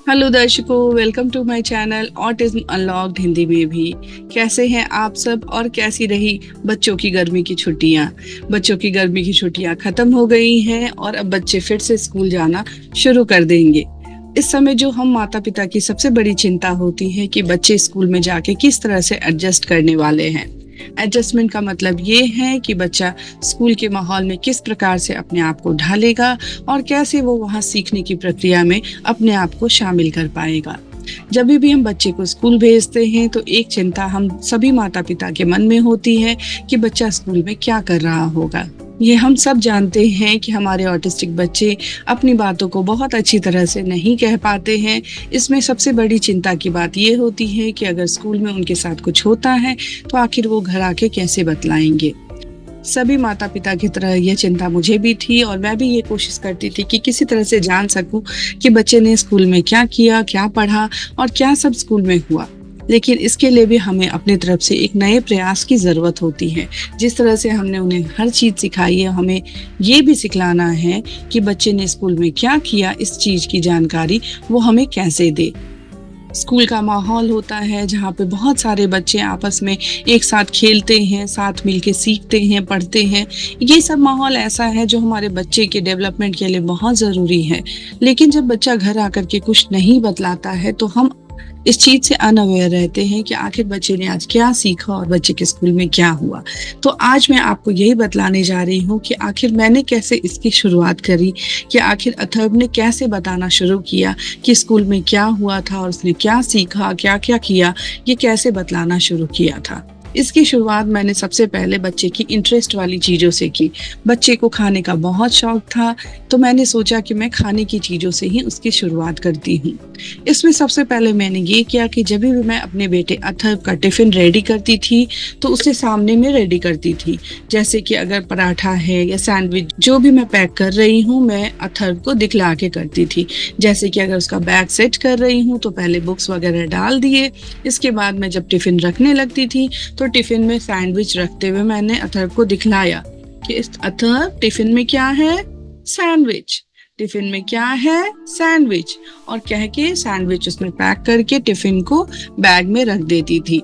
Hello दर्शकों, welcome to my channel autism unlocked Hindi में भी। कैसे हैं आप सब और कैसी रही बच्चों की गर्मी की छुट्टियां। बच्चों की गर्मी की छुट्टियां खत्म हो गई हैं और अब बच्चे फिर से स्कूल जाना शुरू कर देंगे। इस समय जो हम माता पिता की सबसे बड़ी चिंता होती है कि बच्चे स्कूल में जाके किस तरह से एडजस्ट करने वाले हैं। एडजस्टमेंट का मतलब ये है कि बच्चा स्कूल के माहौल में किस प्रकार से अपने आप को ढालेगा और कैसे वो वहाँ सीखने की प्रक्रिया में अपने आप को शामिल कर पाएगा। जब भी हम बच्चे को स्कूल भेजते हैं तो एक चिंता हम सभी माता पिता के मन में होती है कि बच्चा स्कूल में क्या कर रहा होगा। ये हम सब जानते हैं कि हमारे ऑटिस्टिक बच्चे अपनी बातों को बहुत अच्छी तरह से नहीं कह पाते हैं। इसमें सबसे बड़ी चिंता की बात ये होती है कि अगर स्कूल में उनके साथ कुछ होता है तो आखिर वो घर आके कैसे बतलाएंगे। सभी माता पिता की तरह यह चिंता मुझे भी थी और मैं भी ये कोशिश करती थी कि किसी तरह से जान सकूं कि बच्चे ने स्कूल में क्या किया, क्या पढ़ा और क्या सब स्कूल में हुआ। लेकिन इसके लिए भी हमें अपनी तरफ से एक नए प्रयास की ज़रूरत होती है। जिस तरह से हमने उन्हें हर चीज़ सिखाई है, हमें ये भी सिखलाना है कि बच्चे ने स्कूल में क्या किया, इस चीज़ की जानकारी वो हमें कैसे दे। स्कूल का माहौल होता है जहाँ पे बहुत सारे बच्चे आपस में एक साथ खेलते हैं, साथ मिलके सीखते हैं, पढ़ते हैं। ये सब माहौल ऐसा है जो हमारे बच्चे के डेवलपमेंट के लिए बहुत ज़रूरी है। लेकिन जब बच्चा घर आकर के कुछ नहीं बतलाता है तो हम इस चीज से अनअवेयर रहते हैं कि आखिर बच्चे ने आज क्या सीखा और बच्चे के स्कूल में क्या हुआ। तो आज मैं आपको यही बतलाने जा रही हूँ कि आखिर मैंने कैसे इसकी शुरुआत करी, कि आखिर अथर्व ने कैसे बताना शुरू किया कि स्कूल में क्या हुआ था और उसने क्या सीखा, क्या क्या किया, ये कैसे बतलाना शुरू किया था। इसकी शुरुआत मैंने सबसे पहले बच्चे की इंटरेस्ट वाली चीज़ों से की। बच्चे को खाने का बहुत शौक था तो मैंने सोचा कि मैं खाने की चीज़ों से ही उसकी शुरुआत करती हूँ। इसमें सबसे पहले मैंने ये किया कि जब भी मैं अपने बेटे अथर्व का टिफ़िन रेडी करती थी तो उसे सामने में रेडी करती थी। जैसे कि अगर पराठा है या सैंडविच जो भी मैं पैक कर रही हूँ, मैं अथर्व को दिखला के करती थी। जैसे कि अगर उसका बैग सेट कर रही हूँ तो पहले बुक्स वगैरह डाल दिए। इसके बाद मैं जब टिफ़िन रखने लगती थी तो टिफिन में सैंडविच रखते हुए मैंने अथर्व को दिखलाया कि अथर्व, टिफिन में क्या है? सैंडविच। टिफिन में क्या है? सैंडविच। और कह के सैंडविच उसमें पैक करके टिफिन को बैग में रख देती थी।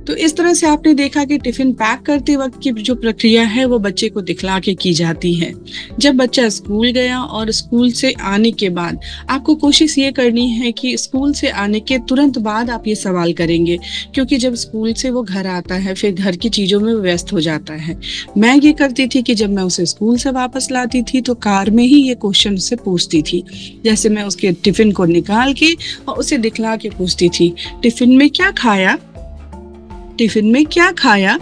तो इस तरह से आपने देखा कि टिफिन पैक करते वक्त की जो प्रक्रिया है वो बच्चे को दिखला के की जाती है। जब बच्चा स्कूल गया और स्कूल से आने के बाद आपको कोशिश ये करनी है कि स्कूल से आने के तुरंत बाद आप ये सवाल करेंगे, क्योंकि जब स्कूल से वो घर आता है फिर घर की चीज़ों में व्यस्त हो जाता है। मैं ये करती थी कि जब मैं उसे स्कूल से वापस लाती थी तो कार में ही ये क्वेश्चन से पूछती थी। जैसे मैं उसके टिफिन को निकाल के और उसे दिखला के पूछती थी, टिफिन में क्या खाया? टिफिन में क्या खाया?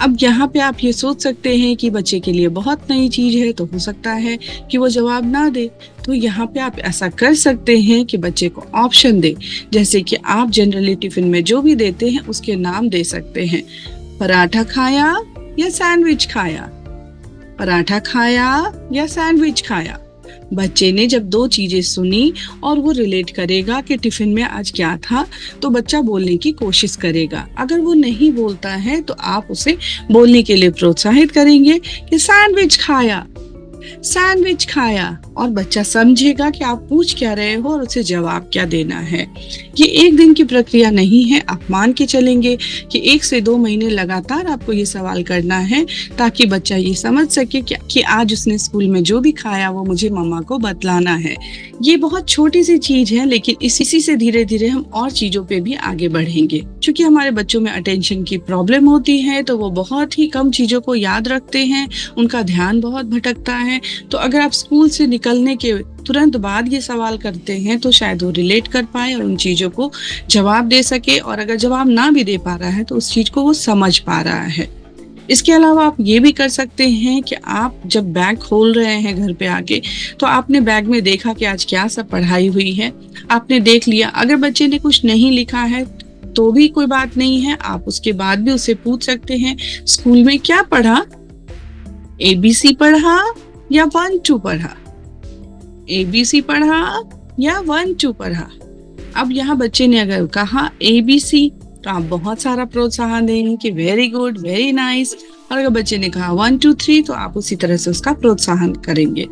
अब यहाँ पे आप ये सोच सकते हैं कि बच्चे के लिए बहुत नई चीज है तो हो सकता है कि वो जवाब ना दे। तो यहाँ पे आप ऐसा कर सकते हैं कि बच्चे को ऑप्शन दे। जैसे कि आप जनरली टिफिन में जो भी देते हैं उसके नाम दे सकते हैं। पराठा खाया या सैंडविच खाया? पराठा खाया या सैंडविच खाया? बच्चे ने जब दो चीजें सुनी और वो रिलेट करेगा कि टिफिन में आज क्या था तो बच्चा बोलने की कोशिश करेगा। अगर वो नहीं बोलता है तो आप उसे बोलने के लिए प्रोत्साहित करेंगे कि सैंडविच खाया, सैंडविच खाया। और बच्चा समझेगा कि आप पूछ क्या रहे हो और उसे जवाब क्या देना है। ये एक दिन की प्रक्रिया नहीं है। आप मान के चलेंगे कि 1 से 2 महीने लगातार आपको ये सवाल करना है ताकि बच्चा ये समझ सके कि आज उसने स्कूल में जो भी खाया वो मुझे मम्मा को बतलाना है। ये बहुत छोटी सी चीज है लेकिन इसी से धीरे धीरे हम और चीजों पे भी आगे बढ़ेंगे। क्योंकि हमारे बच्चों में अटेंशन की प्रॉब्लम होती है तो वो बहुत ही कम चीजों को याद रखते हैं, उनका ध्यान बहुत भटकता है। तो अगर आप स्कूल से निकलने के तुरंत बाद ये सवाल करते हैं तो शायद वो रिलेट कर पाए और उन चीजों को जवाब दे सके, और अगर जवाब ना भी दे पा रहा है तो उस चीज को वो समझ पा रहा है। इसके अलावा आप ये भी कर सकते हैं कि आप जब बैग खोल रहे हैं घर पे आके तो आपने बैग में देखा कि आज क्या सब पढ़ाई हुई है, आपने देख लिया। अगर बच्चे ने कुछ नहीं लिखा है तो भी कोई बात नहीं है, आप उसके बाद भी उसे पूछ सकते हैं, स्कूल में क्या पढ़ा? ABC पढ़ा या 1-2 पढ़ा? ABC पढ़ा या 1-2 पढ़ा? अब यहाँ बच्चे ने अगर कहा ABC तो आप बहुत सारा प्रोत्साहन देंगे कि वेरी गुड, वेरी नाइस। और अगर बच्चे ने कहा 1 2 3 तो आप उसी तरह से उसका प्रोत्साहन करेंगे।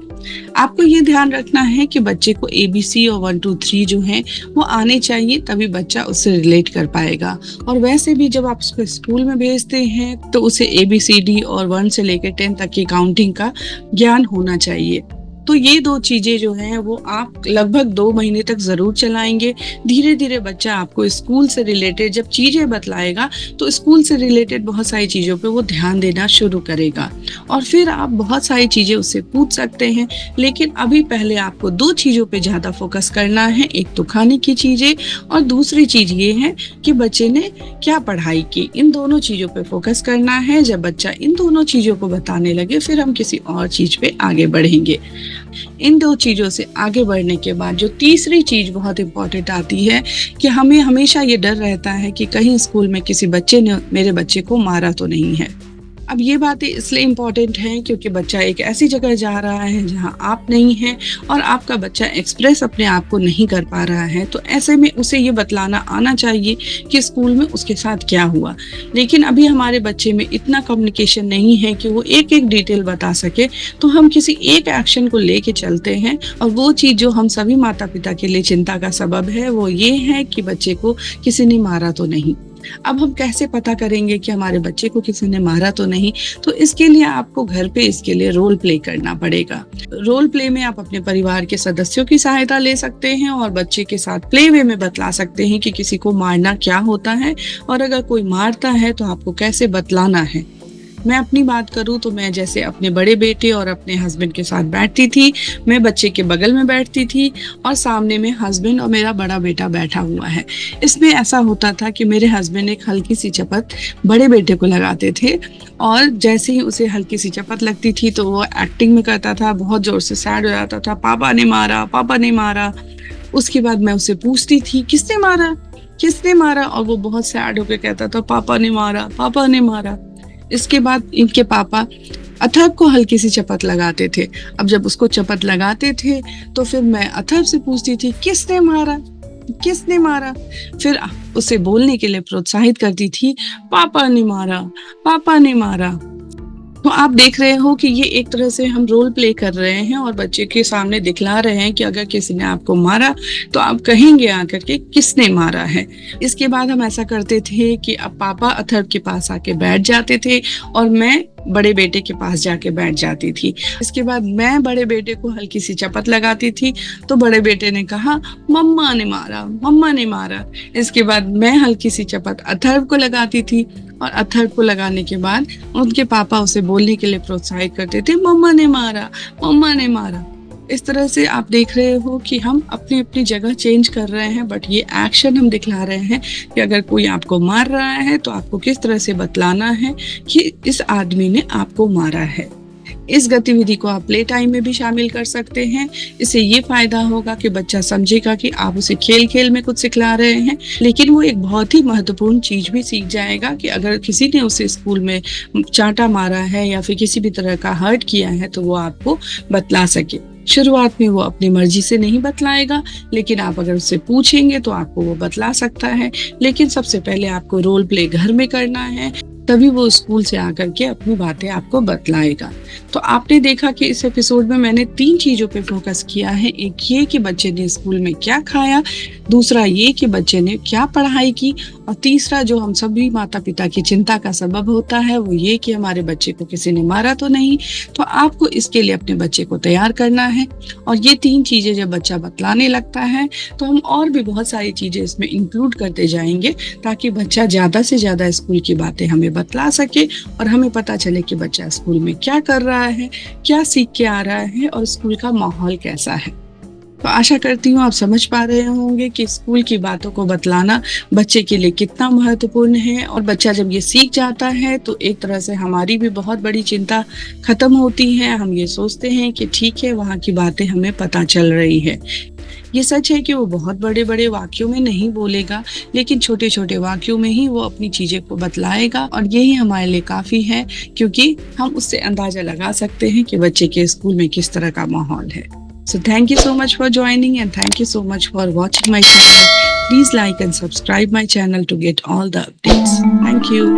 आपको ये ध्यान रखना है कि बच्चे को ABC और 1 2 3 जो है वो आने चाहिए, तभी बच्चा उससे रिलेट कर पाएगा। और वैसे भी जब आप उसको स्कूल में भेजते हैं तो उसे ABCD और 1 से लेकर 10 तक की काउंटिंग का ज्ञान होना चाहिए। तो ये 2 चीजें जो हैं वो आप लगभग 2 महीने तक जरूर चलाएंगे। धीरे धीरे बच्चा आपको स्कूल से रिलेटेड जब चीजें बतलाएगा तो स्कूल से रिलेटेड बहुत सारी चीजों पे वो ध्यान देना शुरू करेगा और फिर आप बहुत सारी चीजें उससे पूछ सकते हैं। लेकिन अभी पहले आपको 2 चीजों पे ज्यादा फोकस करना है, एक तो खाने की चीजें और दूसरी चीज ये है कि बच्चे ने क्या पढ़ाई की। इन दोनों चीजों पे फोकस करना है। जब बच्चा इन दोनों चीजों को बताने लगे फिर हम किसी और चीज पे आगे बढ़ेंगे। इन 2 चीजों से आगे बढ़ने के बाद जो तीसरी चीज बहुत इंपॉर्टेंट आती है कि हमें हमेशा ये डर रहता है कि कहीं स्कूल में किसी बच्चे ने मेरे बच्चे को मारा तो नहीं है। अब ये बातें इसलिए इम्पोर्टेंट हैं क्योंकि बच्चा एक ऐसी जगह जा रहा है जहां आप नहीं हैं और आपका बच्चा एक्सप्रेस अपने आप को नहीं कर पा रहा है। तो ऐसे में उसे ये बतलाना आना चाहिए कि स्कूल में उसके साथ क्या हुआ। लेकिन अभी हमारे बच्चे में इतना कम्युनिकेशन नहीं है कि वो एक एक डिटेल बता सके, तो हम किसी एक एक्शन को लेके चलते हैं और वो चीज़ जो हम सभी माता पिता के लिए चिंता का सबब है वो ये है कि बच्चे को किसी ने मारा तो नहीं। अब हम कैसे पता करेंगे कि हमारे बच्चे को किसी ने मारा तो नहीं? तो इसके लिए आपको घर पे इसके लिए रोल प्ले करना पड़ेगा। रोल प्ले में आप अपने परिवार के सदस्यों की सहायता ले सकते हैं और बच्चे के साथ प्ले वे में बतला सकते हैं कि किसी को मारना क्या होता है और अगर कोई मारता है तो आपको कैसे बतलाना है। मैं अपनी बात करूं तो मैं जैसे अपने बड़े बेटे और अपने हस्बैंड के साथ बैठती थी, मैं बच्चे के बगल में बैठती थी और सामने में हस्बैंड और मेरा बड़ा बेटा बैठा हुआ है। इसमें ऐसा होता था कि मेरे हस्बैंड एक हल्की सी चपत बड़े बेटे को लगाते थे और जैसे ही उसे हल्की सी चपत लगती थी तो वो एक्टिंग में करता था, बहुत जोर से सैड हो जाता था, पापा ने मारा, पापा ने मारा। उसके बाद मैं उससे पूछती थी किसने मारा, किसने मारा, और वो बहुत सैड होकर कहता था पापा ने मारा, पापा ने मारा। इसके बाद इनके पापा अथर्व को हल्की सी चपत लगाते थे। अब जब उसको चपत लगाते थे तो फिर मैं अथर्व से पूछती थी किसने मारा, किसने मारा। फिर उसे बोलने के लिए प्रोत्साहित करती थी पापा ने मारा, पापा ने मारा। तो आप देख रहे हो कि ये एक तरह से हम रोल प्ले कर रहे हैं और बच्चे के सामने दिखला रहे हैं कि अगर किसी ने आपको मारा तो आप कहेंगे आकर के किसने मारा है। इसके बाद हम ऐसा करते थे कि अब पापा अथर्व के पास आके बैठ जाते थे और मैं बड़े बेटे के पास जाके बैठ जाती थी। इसके बाद मैं बड़े बेटे को हल्की सी चपत लगाती थी तो बड़े बेटे ने कहा मम्मा ने मारा, मम्मा ने मारा। इसके बाद मैं हल्की सी चपत अथर्व को लगाती थी और अथर्व को लगाने के बाद उनके पापा उसे बोलने के लिए प्रोत्साहित करते थे मम्मा ने मारा, मम्मा ने मारा। इस तरह से आप देख रहे हो कि हम अपनी अपनी जगह चेंज कर रहे हैं, बट ये एक्शन हम दिखला रहे हैं कि अगर कोई आपको मार रहा है तो आपको किस तरह से बतलाना है कि इस आदमी ने आपको मारा है। इस गतिविधि को आप प्ले टाइम में भी शामिल कर सकते हैं। इससे ये फायदा होगा कि बच्चा समझेगा कि आप उसे खेल खेल में कुछ सिखला रहे हैं, लेकिन वो एक बहुत ही महत्वपूर्ण चीज भी सीख जाएगा कि अगर किसी ने उसे स्कूल में चांटा मारा है या फिर किसी भी तरह का हर्ट किया है तो वो आपको बतला सके। शुरुआत में वो अपनी मर्जी से नहीं बतलाएगा, लेकिन आप अगर उससे पूछेंगे तो आपको वो बतला सकता है। लेकिन सबसे पहले आपको रोल प्ले घर में करना है, तभी वो स्कूल से आकर के अपनी बातें आपको बतलाएगा। तो आपने देखा कि इस एपिसोड में मैंने 3 चीजों पे फोकस किया है। एक ये कि बच्चे ने स्कूल में क्या खाया, दूसरा ये कि बच्चे ने क्या पढ़ाई की, और तीसरा जो हम सभी माता पिता की चिंता का सबब होता है वो ये कि हमारे बच्चे को किसी ने मारा तो नहीं। तो आपको इसके लिए अपने बच्चे को तैयार करना है और ये 3 चीजें जब बच्चा बतलाने लगता है तो हम और भी बहुत सारी चीजें इसमें इंक्लूड करते जाएंगे ताकि बच्चा ज्यादा से ज्यादा स्कूल की बातें हमें बतला सके और हमें पता चले कि बच्चा स्कूल में क्या कर रहा है, क्या सीख के आ रहा है और स्कूल का माहौल कैसा है। तो आशा करती हूँ आप समझ पा रहे होंगे कि स्कूल की बातों को बतलाना बच्चे के लिए कितना महत्वपूर्ण है, और बच्चा जब ये सीख जाता है तो एक तरह से हमारी भी बहुत बड़ी चिंता खत्म होती है। हम ये सोचते हैं कि ठीक है, वहाँ की बातें हमें पता चल रही है। ये सच है कि वो बहुत बड़े बड़े वाक्यों में नहीं बोलेगा, लेकिन छोटे छोटे वाक्यों में ही वो अपनी चीजें को बतलाएगा, और यही हमारे लिए काफी है क्योंकि हम उससे अंदाजा लगा सकते हैं कि बच्चे के स्कूल में किस तरह का माहौल है। So thank you so much for joining and thank you so much for watching my channel. Please like and subscribe my channel to get all the updates. Thank you.